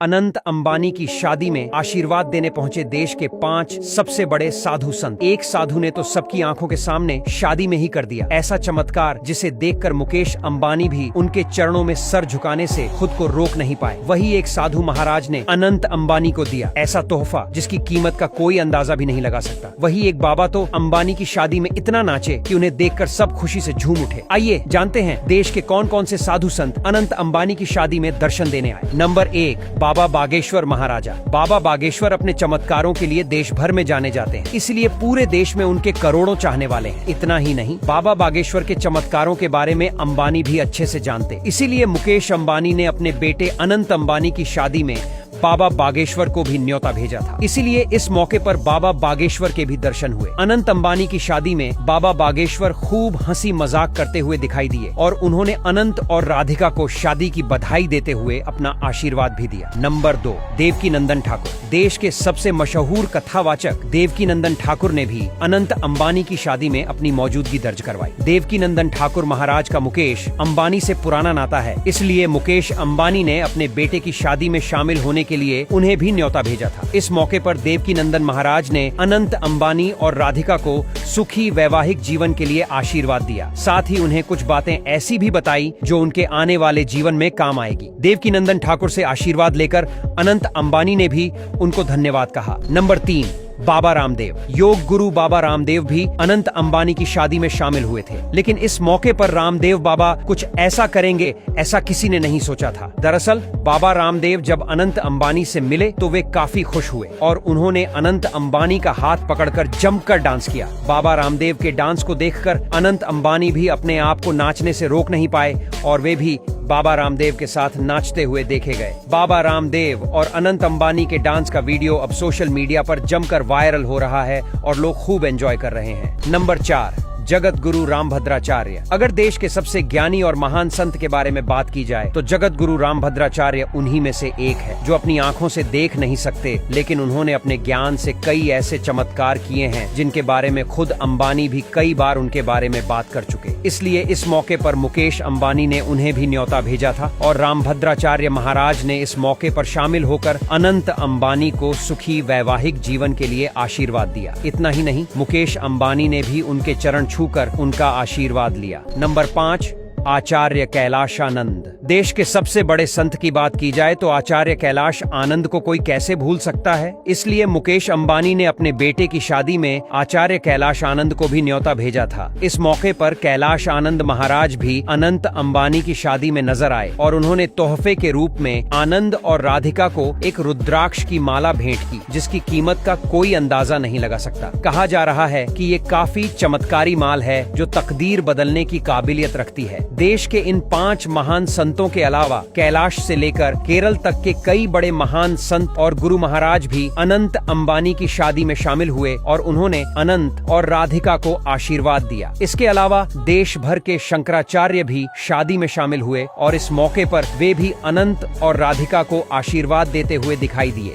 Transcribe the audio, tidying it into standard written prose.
अनंत अंबानी की शादी में आशीर्वाद देने पहुंचे देश के 5 सबसे बड़े साधु संत। एक साधु ने तो सबकी आंखों के सामने शादी में ही कर दिया ऐसा चमत्कार जिसे देखकर मुकेश अंबानी भी उनके चरणों में सर झुकाने से खुद को रोक नहीं पाए। वही एक साधु महाराज ने अनंत अंबानी को दिया ऐसा तोहफा जिसकी कीमत का कोई अंदाजा भी नहीं लगा सकता। वही एक बाबा तो अंबानी की शादी में इतना नाचे कि उन्हें देखकर सब खुशी से झूम उठे। आइए जानते हैं देश के कौन कौन से साधु संत अनंत अंबानी की शादी में दर्शन देने आए। नंबर 1, बाबा बागेश्वर महाराजा। बाबा बागेश्वर अपने चमत्कारों के लिए देश भर में जाने जाते हैं, इसलिए पूरे देश में उनके करोड़ों चाहने वाले हैं। इतना ही नहीं, बाबा बागेश्वर के चमत्कारों के बारे में अंबानी भी अच्छे से जानते, इसीलिए मुकेश अंबानी ने अपने बेटे अनंत अंबानी की शादी में बाबा बागेश्वर को भी न्योता भेजा था। इसीलिए इस मौके पर बाबा बागेश्वर के भी दर्शन हुए। अनंत अंबानी की शादी में बाबा बागेश्वर खूब हंसी मजाक करते हुए दिखाई दिए और उन्होंने अनंत और राधिका को शादी की बधाई देते हुए अपना आशीर्वाद भी दिया। नंबर 2, देवकीनंदन ठाकुर। देश के सबसे मशहूर कथावाचक देवकीनंदन ठाकुर ने भी अनंत अंबानी की शादी में अपनी मौजूदगी दर्ज करवाई। देवकीनंदन ठाकुर महाराज का मुकेश अंबानी से पुराना नाता है, इसलिए मुकेश अंबानी ने अपने बेटे की शादी में शामिल होने के लिए उन्हें भी न्योता भेजा था। इस मौके पर देवकीनंदन महाराज ने अनंत अंबानी और राधिका को सुखी वैवाहिक जीवन के लिए आशीर्वाद दिया। साथ ही उन्हें कुछ बातें ऐसी भी बताई जो उनके आने वाले जीवन में काम आएगी। देवकीनंदन ठाकुर से आशीर्वाद लेकर अनंत अंबानी ने भी उनको धन्यवाद कहा। नंबर 3, बाबा रामदेव। योग गुरु बाबा रामदेव भी अनंत अंबानी की शादी में शामिल हुए थे, लेकिन इस मौके पर रामदेव बाबा कुछ ऐसा करेंगे ऐसा किसी ने नहीं सोचा था। दरअसल बाबा रामदेव जब अनंत अंबानी से मिले तो वे काफी खुश हुए और उन्होंने अनंत अंबानी का हाथ पकड़कर जमकर डांस किया। बाबा रामदेव के डांस को देखकर अनंत अंबानी भी अपने आप को नाचने से रोक नहीं पाए और वे भी बाबा रामदेव के साथ नाचते हुए देखे गए। बाबा रामदेव और अनंत अंबानी के डांस का वीडियो अब सोशल मीडिया पर जमकर वायरल हो रहा है और लोग खूब एंजॉय कर रहे हैं। नंबर 4, जगत गुरु रामभद्राचार्य। अगर देश के सबसे ज्ञानी और महान संत के बारे में बात की जाए तो जगत गुरु रामभद्राचार्य उन्हीं में से एक है, जो अपनी आंखों से देख नहीं सकते, लेकिन उन्होंने अपने ज्ञान से कई ऐसे चमत्कार किए हैं जिनके बारे में खुद अंबानी भी कई बार उनके बारे में बात कर चुके। इसलिए इस मौके पर मुकेश अंबानी ने उन्हें भी न्योता भेजा था और रामभद्राचार्य महाराज ने इस मौके पर शामिल होकर अनंत अंबानी को सुखी वैवाहिक जीवन के लिए आशीर्वाद दिया। इतना ही नहीं, मुकेश अंबानी ने भी उनके चरण छूकर उनका आशीर्वाद लिया। नंबर 5, आचार्य कैलाशानंद। देश के सबसे बड़े संत की बात की जाए तो आचार्य कैलाश आनंद को कोई कैसे भूल सकता है। इसलिए मुकेश अंबानी ने अपने बेटे की शादी में आचार्य कैलाश आनंद को भी न्योता भेजा था। इस मौके पर कैलाश आनंद महाराज भी अनंत अंबानी की शादी में नजर आए और उन्होंने तोहफे के रूप में आनंद और राधिका को एक रुद्राक्ष की माला भेंट की, जिसकी कीमत का कोई अंदाजा नहीं लगा सकता। कहा जा रहा है कि ये काफी चमत्कारी माल है जो तकदीर बदलने की काबिलियत रखती है। देश के इन 5 महान संतों के अलावा कैलाश से लेकर केरल तक के कई बड़े महान संत और गुरु महाराज भी अनंत अंबानी की शादी में शामिल हुए और उन्होंने अनंत और राधिका को आशीर्वाद दिया। इसके अलावा देश भर के शंकराचार्य भी शादी में शामिल हुए और इस मौके पर वे भी अनंत और राधिका को आशीर्वाद देते हुए दिखाई दिए।